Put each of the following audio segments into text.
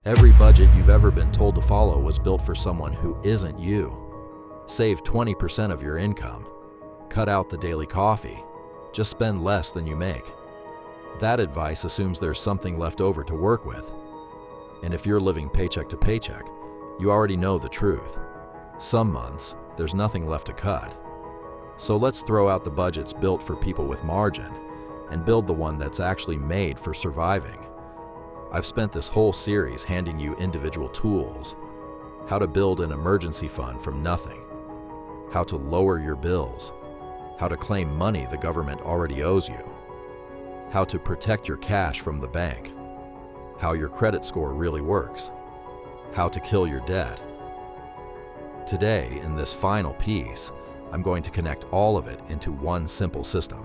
Every budget you've ever been told to follow was built for someone who isn't you. Save 20% of your income. Cut out the daily coffee. Just spend less than you make. That advice assumes there's something left over to work with. And if you're living paycheck to paycheck, you already know the truth. Some months, there's nothing left to cut. So let's throw out the budgets built for people with margin and build the one that's actually made for surviving. I've spent this whole series handing you individual tools: how to build an emergency fund from nothing, how to lower your bills, how to claim money the government already owes you, how to protect your cash from the bank, how your credit score really works, how to kill your debt. Today, in this final piece, I'm going to connect all of it into one simple system: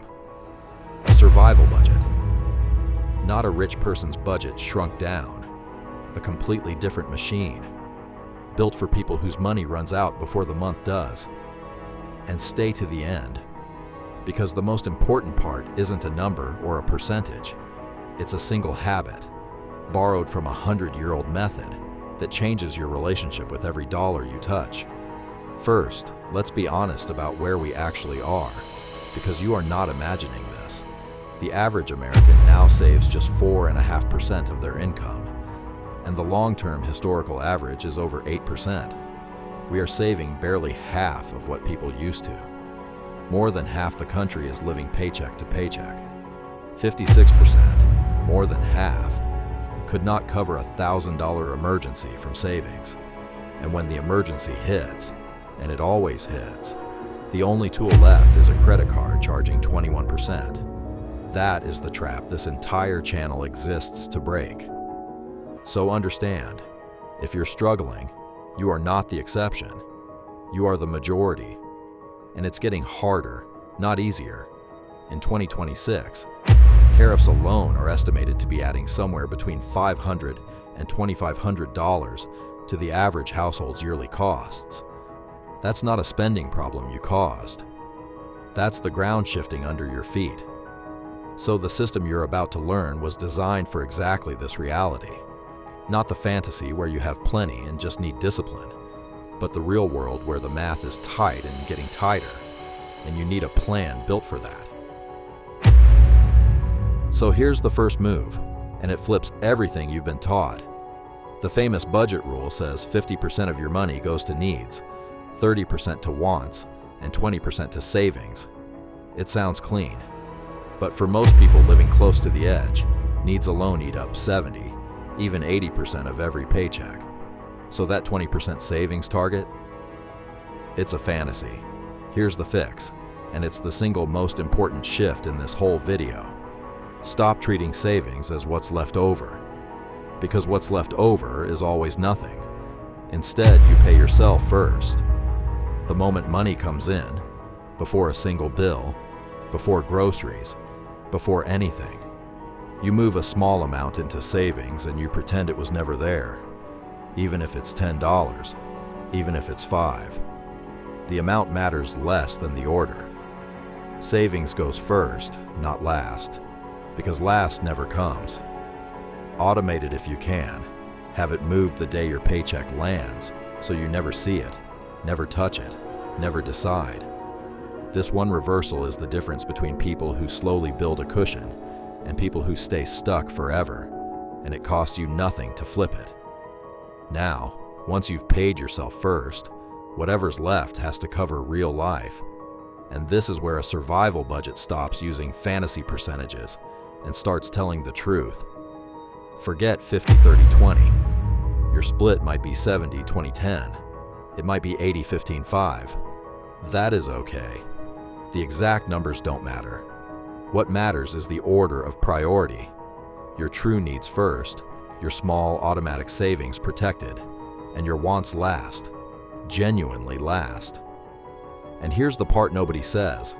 a survival budget. Not a rich person's budget shrunk down, a completely different machine, built for people whose money runs out before the month does. And stay to the end, because the most important part isn't a number or a percentage. It's a single habit, borrowed from a 100-year-old method that changes your relationship with every dollar you touch. First, let's be honest about where we actually are, because you are not imagining this. The average American now saves just 4.5% of their income, and the long-term historical average is over 8%. We are saving barely half of what people used to. More than half the country is living paycheck to paycheck. 56%, more than half, could not cover a $1,000 emergency from savings. And when the emergency hits, and it always hits, the only tool left is a credit card charging 21%. That is the trap this entire channel exists to break. So understand, if you're struggling, you are not the exception. You are the majority. And it's getting harder, not easier. In 2026, tariffs alone are estimated to be adding somewhere between $500 and $2,500 to the average household's yearly costs. That's not a spending problem you caused. That's the ground shifting under your feet. So the system you're about to learn was designed for exactly this reality. Not the fantasy where you have plenty and just need discipline, but the real world where the math is tight and getting tighter, and you need a plan built for that. So here's the first move, and it flips everything you've been taught. The famous budget rule says 50% of your money goes to needs, 30% to wants, and 20% to savings. It sounds clean. But for most people living close to the edge, needs alone eat up 70, even 80% of every paycheck. So that 20% savings target? It's a fantasy. Here's the fix, and it's the single most important shift in this whole video. Stop treating savings as what's left over, because what's left over is always nothing. Instead, you pay yourself first. The moment money comes in, before a single bill, before groceries, before anything, you move a small amount into savings and you pretend it was never there. Even if it's $10, even if it's $5. The amount matters less than the order. Savings goes first, not last, because last never comes. Automate it if you can. Have it moved the day your paycheck lands, so you never see it, never touch it, never decide. This one reversal is the difference between people who slowly build a cushion and people who stay stuck forever, and it costs you nothing to flip it. Now, once you've paid yourself first, whatever's left has to cover real life. And this is where a survival budget stops using fantasy percentages and starts telling the truth. Forget 50-30-20. Your split might be 70-20-10. It might be 80-15-5. That is okay. The exact numbers don't matter. What matters is the order of priority. Your true needs first, your small automatic savings protected, and your wants last, genuinely last. And here's the part nobody says.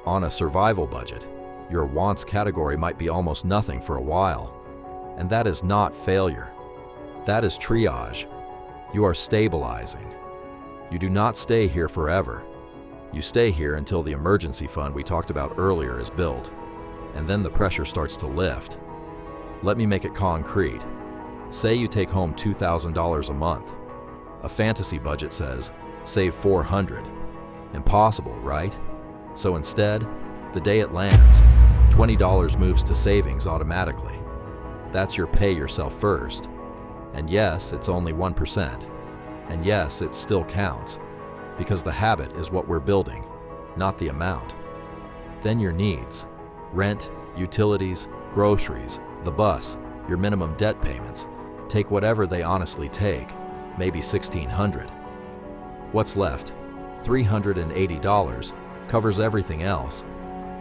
On a survival budget, your wants category might be almost nothing for a while. And that is not failure. That is triage. You are stabilizing. You do not stay here forever. You stay here until the emergency fund we talked about earlier is built, and then the pressure starts to lift. Let me make it concrete. Say you take home $2,000 a month. A fantasy budget says, save $400. Impossible, right? So instead, the day it lands, $20 moves to savings automatically. That's your pay yourself first. And yes, it's only 1%. And yes, it still counts, because the habit is what we're building, not the amount. Then your needs: rent, utilities, groceries, the bus, your minimum debt payments. Take whatever they honestly take, maybe $1,600. What's left? $380 covers everything else,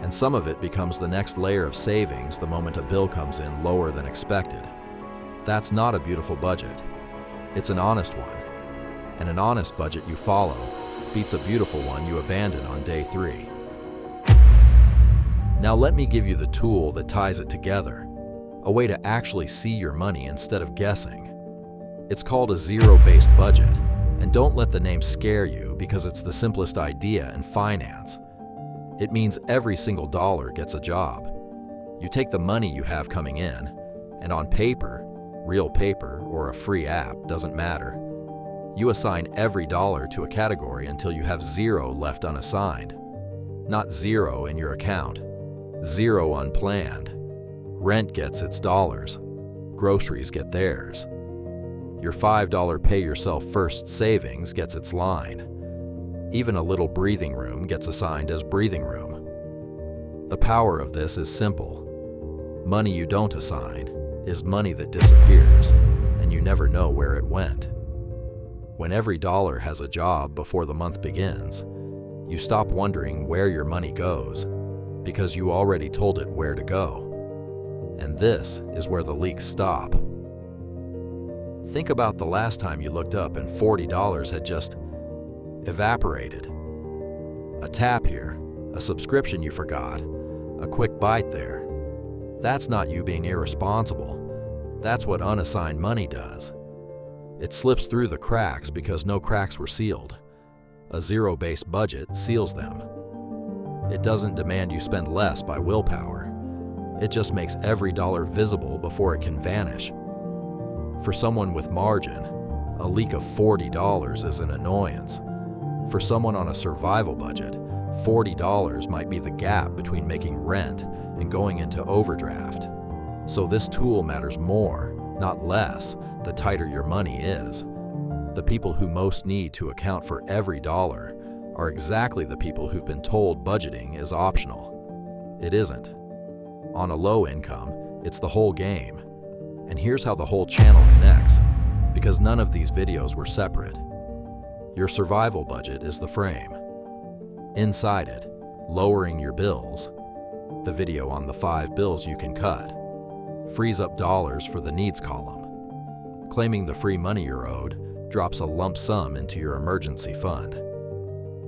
and some of it becomes the next layer of savings the moment a bill comes in lower than expected. That's not a beautiful budget. It's an honest one. And an honest budget you follow beats a beautiful one you abandon on day 3. Now let me give you the tool that ties it together, a way to actually see your money instead of guessing. It's called a zero-based budget, and don't let the name scare you because it's the simplest idea in finance. It means every single dollar gets a job. You take the money you have coming in, and on paper, real paper or a free app, doesn't matter, you assign every dollar to a category until you have 0 left unassigned. Not 0 in your account, 0 unplanned. Rent gets its dollars, groceries get theirs. Your $5 pay yourself first savings gets its line. Even a little breathing room gets assigned as breathing room. The power of this is simple. Money you don't assign is money that disappears, and you never know where it went. When every dollar has a job before the month begins, you stop wondering where your money goes, because you already told it where to go. And this is where the leaks stop. Think about the last time you looked up and $40 had just evaporated. A tap here, a subscription you forgot, a quick bite there. That's not you being irresponsible. That's what unassigned money does. It slips through the cracks because no cracks were sealed. A zero-based budget seals them. It doesn't demand you spend less by willpower. It just makes every dollar visible before it can vanish. For someone with margin, a leak of $40 is an annoyance. For someone on a survival budget, $40 might be the gap between making rent and going into overdraft. So this tool matters more, not less, the tighter your money is. The people who most need to account for every dollar are exactly the people who've been told budgeting is optional. It isn't. On a low income, it's the whole game. And here's how the whole channel connects, because none of these videos were separate. Your survival budget is the frame. Inside it, lowering your bills, the video on the 5 bills you can cut, frees up dollars for the needs column. Claiming the free money you're owed drops a lump sum into your emergency fund.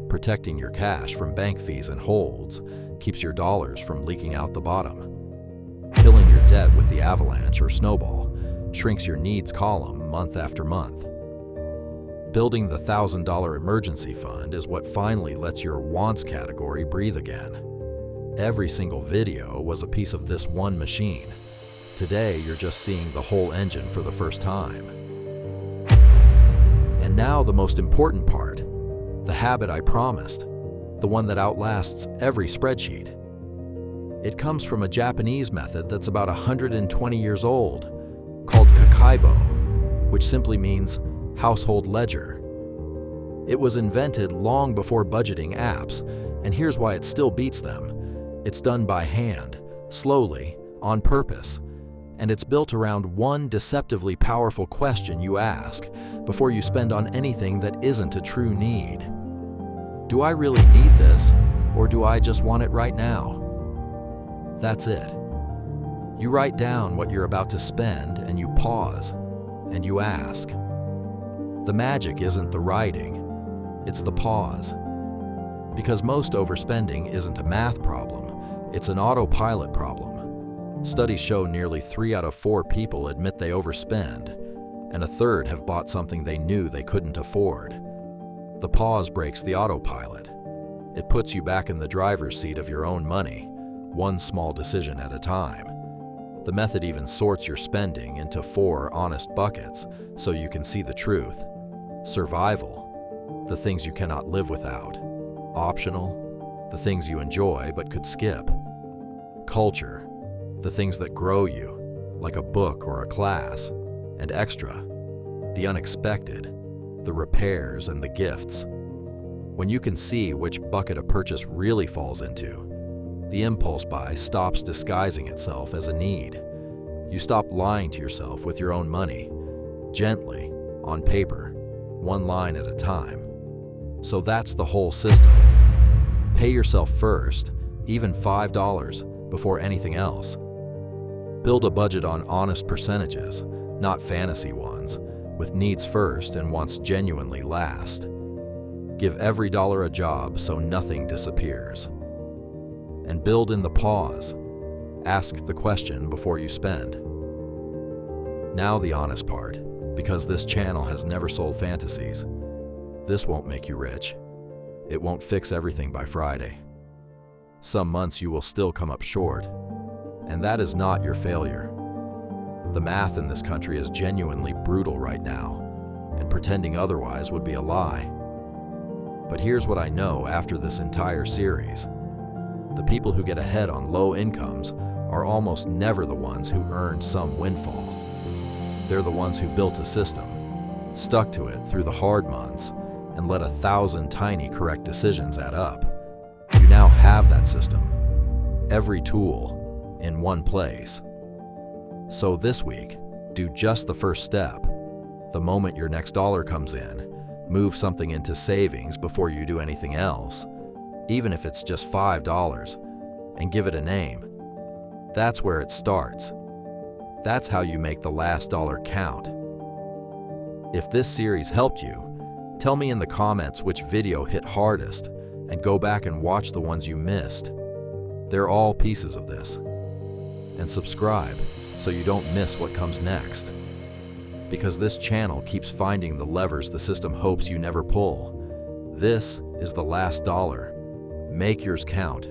Protecting your cash from bank fees and holds keeps your dollars from leaking out the bottom. Killing your debt with the avalanche or snowball shrinks your needs column month after month. Building the $1,000 emergency fund is what finally lets your wants category breathe again. Every single video was a piece of this one machine. Today, you're just seeing the whole engine for the first time. And now the most important part, the habit I promised, the one that outlasts every spreadsheet. It comes from a Japanese method that's about 120 years old, called kakaibo, which simply means household ledger. It was invented long before budgeting apps, and here's why it still beats them. It's done by hand, slowly, on purpose, and it's built around one deceptively powerful question you ask before you spend on anything that isn't a true need. Do I really need this, or do I just want it right now? That's it. You write down what you're about to spend and you pause, and you ask. The magic isn't the writing, it's the pause. Because most overspending isn't a math problem, it's an autopilot problem. Studies show nearly 3 out of 4 people admit they overspend, and a third have bought something they knew they couldn't afford. The pause breaks the autopilot. It puts you back in the driver's seat of your own money, one small decision at a time. The method even sorts your spending into 4 honest buckets so you can see the truth. Survival, the things you cannot live without. Optional, the things you enjoy but could skip. Culture, the things that grow you, like a book or a class. And extra, the unexpected, the repairs and the gifts. When you can see which bucket a purchase really falls into, the impulse buy stops disguising itself as a need. You stop lying to yourself with your own money, gently, on paper, 1 line at a time. So that's the whole system. Pay yourself first, even $5, before anything else. Build a budget on honest percentages, not fantasy ones, with needs first and wants genuinely last. Give every dollar a job so nothing disappears. And build in the pause. Ask the question before you spend. Now the honest part, because this channel has never sold fantasies. This won't make you rich. It won't fix everything by Friday. Some months you will still come up short, and that is not your failure. The math in this country is genuinely brutal right now, and pretending otherwise would be a lie. But here's what I know after this entire series. The people who get ahead on low incomes are almost never the ones who earned some windfall. They're the ones who built a system, stuck to it through the hard months, and let 1,000 tiny correct decisions add up. You now have that system, every tool, in one place. So this week, do just the first step. The moment your next dollar comes in, move something into savings before you do anything else, even if it's just $5, and give it a name. That's where it starts. That's how you make the last dollar count. If this series helped you, tell me in the comments which video hit hardest, and go back and watch the ones you missed. They're all pieces of this. And subscribe so you don't miss what comes next. Because this channel keeps finding the levers the system hopes you never pull. This is the last dollar. Make yours count.